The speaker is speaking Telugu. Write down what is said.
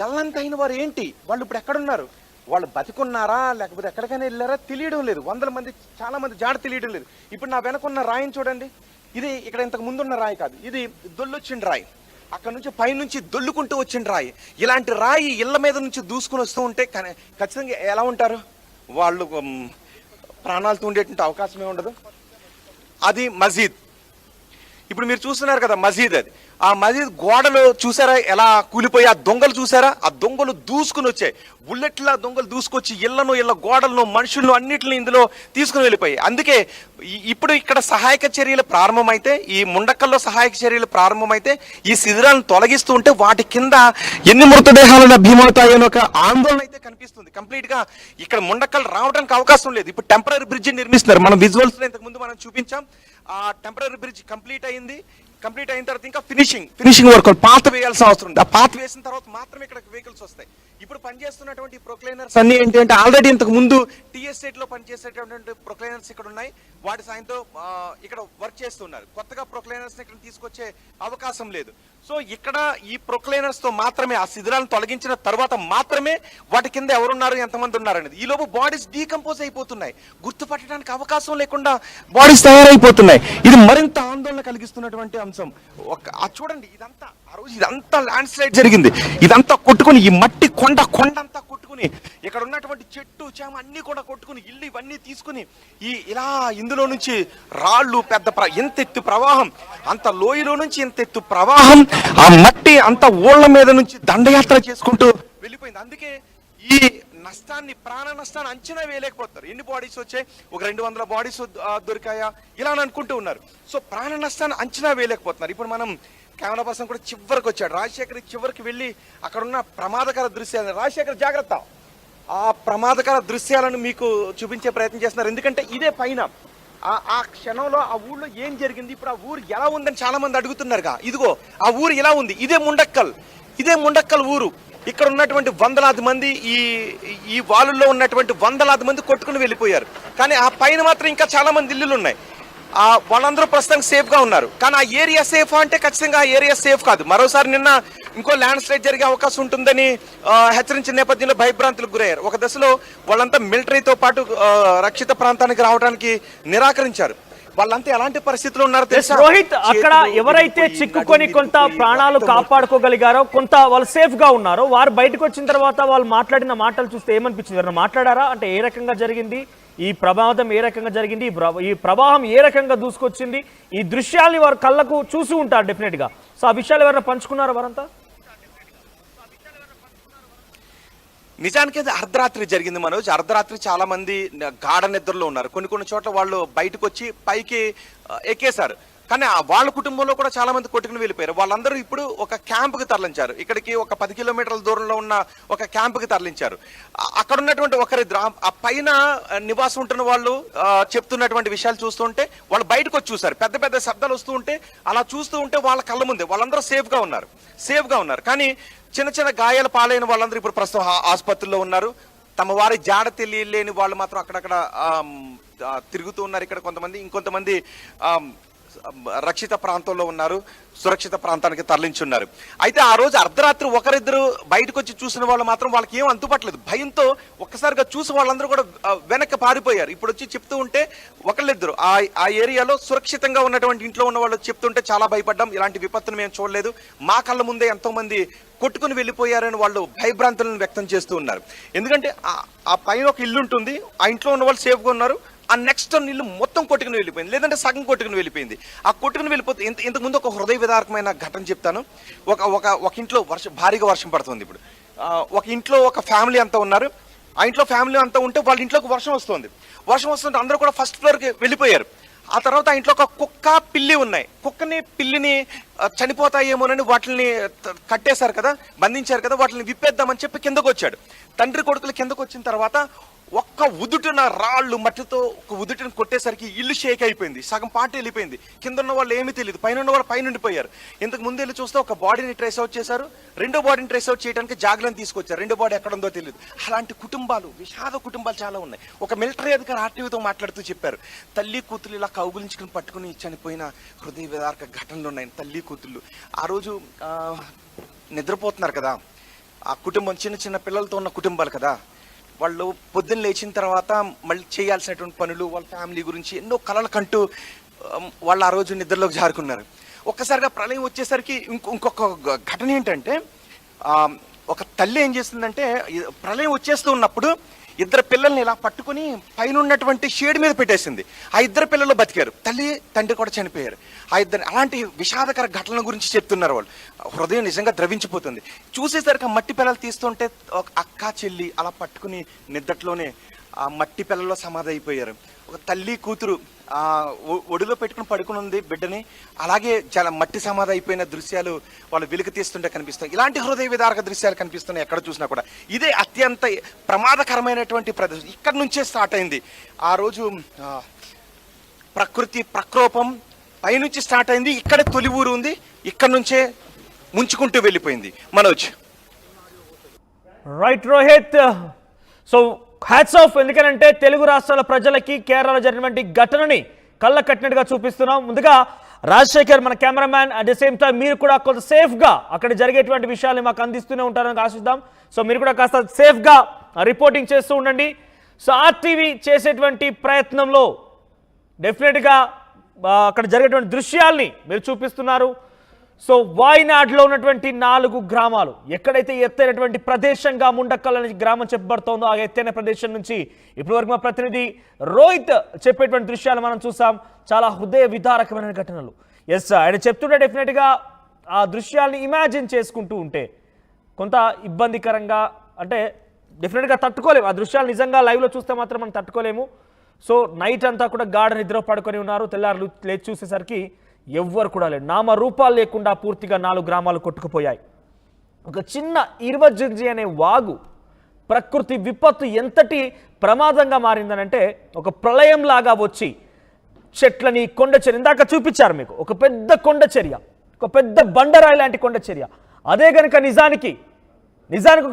గల్లంతైన వారు ఏంటి? వాళ్ళు ఇప్పుడు ఎక్కడున్నారు? వాళ్ళు బతికున్నారా లేకపోతే ఎక్కడికైనా వెళ్ళారా తెలియడం లేదు. వందల మంది, చాలా మంది జాడ తెలియడం లేదు. ఇప్పుడు నా వెనకున్న రాయిని చూడండి. ఇది ఇక్కడ ఇంతకు ముందున్న రాయి కాదు, ఇది దొల్లొచ్చిన రాయి. అక్కడ నుంచి పైనుంచి దొల్లుకుంటూ వచ్చిన రాయి. ఇలాంటి రాయి ఇళ్ల మీద నుంచి దూసుకుని వస్తూ ఉంటే ఖచ్చితంగా ఎలా ఉంటారు వాళ్ళు? ప్రాణాలతో ఉండేటువంటి అవకాశమే ఉండదు. అది మసీద్. ఇప్పుడు మీరు చూస్తున్నారు కదా మసీద్, అది ఆ మసీద్ గోడలు చూసారా ఎలా కూలిపోయి? ఆ దొంగలు చూసారా? ఆ దొంగలు దూసుకుని వచ్చాయి. బుల్లెట్లా దొంగలు దూసుకొచ్చి ఇళ్ల గోడలను, మనుషులను అన్నిటిని ఇందులో తీసుకుని వెళ్ళిపోయి. అందుకే ఇప్పుడు ఇక్కడ సహాయక చర్యలు ప్రారంభమైతే, ఈ ముండకల్లో సహాయక చర్యలు ప్రారంభమైతే, ఈ శిథిరాలను తొలగిస్తూ ఉంటే వాటి కింద ఎన్ని మృతదేహాలు లభ్యమవుతాయని ఒక ఆందోళన అయితే కనిపిస్తుంది. కంప్లీట్ గా ఇక్కడ ముండకలు రావడానికి అవకాశం లేదు. ఇప్పుడు టెంపరీ బ్రిడ్జ్ నిర్మిస్తున్నారు. మనం విజువల్స్ ఇంతకు ముందు మనం చూపించాం. ఆ టెంపరీ బ్రిడ్జ్ కంప్లీట్ అయింది. కంప్లీట్ అయిన తర్వాత ఇంకా ఫినిషింగ్ వర్క్, పాత వేయాల్సిన అవసరం ఉంది. ఆ పాత వేసిన తర్వాత మాత్రమే ఇక్కడ వెహికల్స్ వస్తాయి. ఇప్పుడు పనిచేస్తున్నటువంటి ప్రొక్లైనర్స్ అన్ని ఏంటి అంటే, ఆల్రెడీ ఇంతకు ముందు టీఎస్ఏట్ లో పనిచేసేటటువంటి ప్రొక్లైనర్స్ ఇక్కడ ఉన్నాయి. వాటి సాయంతో ఇక్కడ వర్క్ చేస్తున్నారు. కొత్తగా ప్రొక్లైనర్స్ ఇక్కడ తీసుకొచ్చే అవకాశం లేదు. సో ఇక్కడ ఈ ప్రొక్లైనర్స్ తో మాత్రమే ఆ శిథిరాలను తొలగించిన తర్వాత మాత్రమే వాటి కింద ఎవరున్నారు, ఎంతమంది ఉన్నారు అనేది. ఈ లోపు బాడీస్ డీకంపోజ్ అయిపోతున్నాయి. గుర్తుపట్టడానికి అవకాశం లేకుండా బాడీస్ తయారైపోతున్నాయి. ఇది మరింత ఆందోళన కలిగిస్తున్నటువంటి అంశం. చూడండి, ఇదంతా ఆ రోజు ఇదంతా ల్యాండ్ స్లైడ్ జరిగింది. ఇదంతా కొట్టుకుని, ఈ మట్టి కొండంతా కొట్టుకుని, ఇక్కడ ఉన్నటువంటి చెట్టు చేమ అన్ని కూడా కొట్టుకుని, ఇల్లు ఇవన్నీ తీసుకుని ఇలా ఇందులో నుంచి రాళ్ళు, పెద్ద ఎంత ఎత్తు ప్రవాహం, అంత లోయలో నుంచి ఎంత ఎత్తు ప్రవాహం, ఆ మట్టి అంత ఊళ్ళ మీద నుంచి దండయాత్ర చేసుకుంటూ వెళ్ళిపోయింది. అందుకే ఈ నష్టాన్ని, ప్రాణ నష్టాన్ని అంచనా వేయలేకపోతారు. ఎన్ని బాడీస్ వచ్చాయి? ఒక 200 బాడీస్ దొరికాయా ఇలా అని అనుకుంటూ ఉన్నారు. సో ప్రాణ నష్టాన్ని అంచనా వేయలేకపోతున్నారు. ఇప్పుడు మనం కెమెరా పర్సన్ కూడా చివరికి వచ్చాడు. రాజశేఖర్ చివరికి వెళ్ళి అక్కడ ఉన్న ప్రమాదకర దృశ్యాలను, రాజశేఖర్ జాగ్రత్త, ఆ ప్రమాదకర దృశ్యాలను మీకు చూపించే ప్రయత్నం చేస్తున్నారు. ఎందుకంటే ఇదే పైన ఆ క్షణంలో ఆ ఊళ్ళో ఏం జరిగింది, ఇప్పుడు ఆ ఊరు ఎలా ఉందని చాలా మంది అడుగుతున్నారుగా. ఇదిగో ఆ ఊరు ఎలా ఉంది, ఇదే ముండక్కల్ ఊరు. ఇక్కడ ఉన్నటువంటి వందలాది మంది, ఈ వాలుల్లో ఉన్నటువంటి వందలాది మంది కొట్టుకుని వెళ్ళిపోయారు. కానీ ఆ పైన మాత్రం ఇంకా చాలా మంది ఇల్లులు ఉన్నాయి. వాళ్ళందరూ ప్రస్తుతం సేఫ్ గా ఉన్నారు. కానీ ఆ ఏరియా సేఫ్ అంటే ఖచ్చితంగా ఆ ఏరియా సేఫ్ కాదు. మరోసారి నిన్న ఇంకో ల్యాండ్ స్లైడ్ జరిగే అవకాశం ఉంటుందని హెచ్చరించిన నేపథ్యంలో భయభ్రాంతులకు గురయ్యారు. ఒక దశలో వాళ్ళంతా మిలిటరీతో పాటు రక్షిత ప్రాంతానికి రావడానికి నిరాకరించారు. వాళ్ళంతా ఎలాంటి పరిస్థితుల్లో ఉన్నారు తెలుసా? రోహిత్, అక్కడ ఎవరైతే చిక్కుకొని కొంత ప్రాణాలు కాపాడుకోగలిగారో, కొంత వాళ్ళు సేఫ్ గా ఉన్నారో, వారు బయటకు వచ్చిన తర్వాత వాళ్ళు మాట్లాడిన మాటలు చూస్తే ఏమనిపించింది? ఎవరైనా మాట్లాడారా? అంటే ఏ రకంగా జరిగింది ఈ ప్రమాదం, ఏ రకంగా జరిగింది, ఈ ప్రవాహం ఏ రకంగా దూసుకొచ్చింది, ఈ దృశ్యాల్ని వారు కళ్ళకు చూసి ఉంటారు డెఫినెట్ గా. సో ఆ విషయాలు ఎవరైనా పంచుకున్నారా వారంతా? నిజానికి అది అర్ధరాత్రి జరిగింది మనోజ్. అర్ధరాత్రి చాలా మంది గాఢ నిద్రలో ఉన్నారు. కొన్ని చోట్ల వాళ్ళు బయటకు వచ్చి పైకి ఎక్కేశారు. కానీ వాళ్ళ కుటుంబంలో కూడా చాలా మంది కొట్టుకుని వెళ్ళిపోయారు. వాళ్ళందరూ ఇప్పుడు ఒక క్యాంపుకి తరలించారు. ఇక్కడికి ఒక 10 కిలోమీటర్ల దూరంలో ఉన్న ఒక క్యాంపుకి తరలించారు. అక్కడ ఉన్నటువంటి ఒకరిద్దరు, ఆ పైన నివాసం ఉంటున్న వాళ్ళు చెప్తున్నటువంటి విషయాలు చూస్తుంటే, వాళ్ళు బయటకు వచ్చి చూశారు. పెద్ద శబ్దాలు వస్తూ ఉంటే, అలా చూస్తూ ఉంటే వాళ్ళ కళ్ళ ముందే వాళ్ళందరూ సేఫ్ గా ఉన్నారు. కానీ చిన్న గాయాల పాలైన వాళ్ళందరూ ఇప్పుడు ప్రస్తుతం ఆసుపత్రిలో ఉన్నారు. తమ వారి జాడ తెలియలేని వాళ్ళు మాత్రం అక్కడక్కడ తిరుగుతూ ఉన్నారు. ఇక్కడ ఇంకొంతమంది రక్షిత ప్రాంతంలో ఉన్నారు, సురక్షిత ప్రాంతానికి తరలించున్నారు. అయితే ఆ రోజు అర్ధరాత్రి ఒకరిద్దరు బయటకు వచ్చి చూసిన వాళ్ళు మాత్రం వాళ్ళకి ఏం అంతుపట్టలేదు. భయంతో ఒక్కసారిగా చూసి వాళ్ళందరూ కూడా వెనక్కి పారిపోయారు. ఇప్పుడు వచ్చి చెప్తూ ఉంటే ఒకళ్ళిద్దరు ఆ ఏరియాలో సురక్షితంగా ఉన్నటువంటి ఇంట్లో ఉన్న వాళ్ళు చెప్తుంటే, చాలా భయపడ్డాం, ఇలాంటి విపత్తును మేము చూడలేదు, మా కళ్ళ ముందే ఎంతో మంది కొట్టుకుని వెళ్ళిపోయారని వాళ్ళు భయభ్రాంతులను వ్యక్తం చేస్తూ ఉన్నారు. ఎందుకంటే ఆ పైన ఒక ఇల్లు ఉంటుంది, ఆ ఇంట్లో ఉన్న వాళ్ళు సేఫ్గా ఉన్నారు. ఆ నెక్స్ట్ ఇల్లు మొత్తం కొట్టుకుని వెళ్ళిపోయింది, లేదంటే సగం కొట్టుకుని వెళ్ళిపోయింది. ఆ కొట్టుకుని వెళ్ళిపోతే ఇంతకుముందు ఒక హృదయ విదారకమైన ఘటన చెప్తాను. ఒక ఇంట్లో భారీగా వర్షం పడుతుంది. ఇప్పుడు ఒక ఇంట్లో ఒక ఫ్యామిలీ అంతా ఉన్నారు. ఆ ఇంట్లో ఫ్యామిలీ అంతా ఉంటే వాళ్ళ ఇంట్లోకి వర్షం వస్తుంటే అందరూ కూడా ఫస్ట్ ఫ్లోర్కి వెళ్ళిపోయారు. ఆ తర్వాత ఆ ఇంట్లో ఒక కుక్క, పిల్లి ఉన్నాయి. పిల్లిని చనిపోతాయేమోనని వాటిని కట్టేశారు కదా, బంధించారు కదా, వాటిని విప్పేద్దామని చెప్పి కిందకు వచ్చాడు. తండ్రి కొడుకులు కిందకు వచ్చిన తర్వాత ఒక్క ఉదుటిన రాళ్ళు మట్టితో ఒక ఉదుటిని కొట్టేసరికి ఇల్లు షేక్ అయిపోయింది, సగం పాట వెళ్ళిపోయింది. కింద ఉన్న వాళ్ళు ఏమీ తెలియదు, పైన ఉన్న వాళ్ళు పైన ఉండిపోయారు. ఇంతకు ముందు వెళ్ళి చూస్తే ఒక బాడీని ట్రేస్ అవుట్ చేశారు, రెండో బాడీని ట్రేస్ అవుట్ చేయడానికి జాగ్రత్తలు తీసుకొచ్చారు. రెండో బాడీ ఎక్కడ ఉందో తెలియదు. అలాంటి కుటుంబాలు, విషాద కుటుంబాలు చాలా ఉన్నాయి. ఒక మిలిటరీ అధికారి ఆర్టీవీతో మాట్లాడుతూ చెప్పారు, తల్లి కూతురు ఇలా కౌగులించుకుని పట్టుకుని చనిపోయిన హృదయ విదారక ఘటనలు ఉన్నాయి. తల్లి కూతుళ్ళు ఆ రోజు నిద్రపోతున్నారు కదా, ఆ కుటుంబం చిన్న చిన్న పిల్లలతో ఉన్న కుటుంబాలు కదా, వాళ్ళు పొద్దున్న లేచిన తర్వాత మళ్ళీ చేయాల్సినటువంటి పనులు, వాళ్ళ ఫ్యామిలీ గురించి ఎన్నో కలలు కంటూ వాళ్ళు ఆ రోజు నిద్రలోకి జారుకున్నారు. ఒక్కసారిగా ప్రళయం వచ్చేసరికి ఇంకొక ఘటన ఏంటంటే, ఒక తల్లి ఏం చేస్తుందంటే, ప్రళయం వచ్చేస్తూ ఉన్నప్పుడు ఇద్దరు పిల్లల్ని ఇలా పట్టుకుని పైన ఉన్నటువంటి షేడ్ మీద పెట్టేసింది. ఆ ఇద్దరు పిల్లలు బతికారు, తల్లి తండ్రి కూడా చనిపోయారు. ఆ ఇద్దరు అలాంటి విషాదకర ఘటనల గురించి చెప్తున్నారు వాళ్ళు. హృదయం నిజంగా ద్రవించిపోతుంది. చూసేసరికి ఆ మట్టి పిల్లలు తీస్తుంటే ఒక అక్క చెల్లి అలా పట్టుకుని నిద్దట్లోనే ఆ మట్టి పిల్లల్లో సమాధి అయిపోయారు. ఒక తల్లి కూతురు ఆ ఒడిలో పెట్టుకుని పడుకుని ఉంది బిడ్డని, అలాగే చాలా మట్టి సమాధి అయిపోయిన దృశ్యాలు వాళ్ళు వెలికి తీస్తుంటే కనిపిస్తాయి. ఇలాంటి హృదయ విదారక దృశ్యాలు కనిపిస్తున్నాయి ఎక్కడ చూసినా కూడా. ఇదే అత్యంత ప్రమాదకరమైనటువంటి ప్రదేశం. ఇక్కడ నుంచే స్టార్ట్ అయింది ఆ రోజు ప్రకృతి ప్రకోపం. పైనుంచి స్టార్ట్ అయింది, ఇక్కడే తొలి ఊరు ఉంది, ఇక్కడ నుంచే ముంచుకుంటూ వెళ్ళిపోయింది. Manoj. Right Rohit, so hats off. ఎందుకంటే తెలుగు రాష్ట్రాల ప్రజలకి కేరళలో జరిగినటువంటి ఘటనని కళ్ళ కట్టినట్టుగా చూపిస్తున్నాం. ముందుగా రాజశేఖర్ మన cameraman, at the same time మీరు కూడా కొంత సేఫ్గా అక్కడ జరిగేటువంటి విషయాలు మాకు అందిస్తూనే ఉంటారని ఆశిద్దాం. సో మీరు కూడా కాస్త సేఫ్గా రిపోర్టింగ్ చేస్తూ ఉండండి. సో RTV చేసేటువంటి ప్రయత్నంలో డెఫినెట్గా అక్కడ జరిగేటువంటి దృశ్యాల్ని మీరు చూపిస్తున్నారు. సో వాయినాడ్లో ఉన్నటువంటి 4 గ్రామాలు, ఎక్కడైతే ఎత్తైనటువంటి ప్రదేశంగా ముండక్కల్ అనే గ్రామం చెప్పబడుతోందో ఆ ఎత్తైన ప్రదేశం నుంచి ఇప్పటివరకు మా ప్రతినిధి రోహిత్ చెప్పేటువంటి దృశ్యాలు మనం చూసాం. చాలా హృదయ విదారకమైన ఘటనలు. ఎస్, ఆయన చెప్తుంటే డెఫినెట్గా ఆ దృశ్యాల్ని ఇమాజిన్ చేసుకుంటూ ఉంటే కొంత ఇబ్బందికరంగా, అంటే డెఫినెట్గా తట్టుకోలేము. ఆ దృశ్యాలు నిజంగా లైవ్లో చూస్తే మాత్రం మనం తట్టుకోలేము. సో నైట్ అంతా కూడా గాఢ నిద్ర పడుకొని ఉన్నారు. తెల్లారు లేచి చూసేసరికి ఎవ్వరు కూడా లేరు. నామ రూపాలు లేకుండా పూర్తిగా 4 గ్రామాలు కొట్టుకుపోయాయి. ఒక చిన్న ఇర్వజింజి అనే వాగు ప్రకృతి విపత్తు ఎంతటి ప్రమాదంగా మారిందనంటే, ఒక ప్రళయం లాగా వచ్చి చెట్లని, కొండ చర్య ఇందాక చూపించారు మీకు, ఒక పెద్ద కొండ చర్య, ఒక పెద్ద బండరాయి లాంటి కొండ చర్య. అదే కనుక నిజానికి ఒక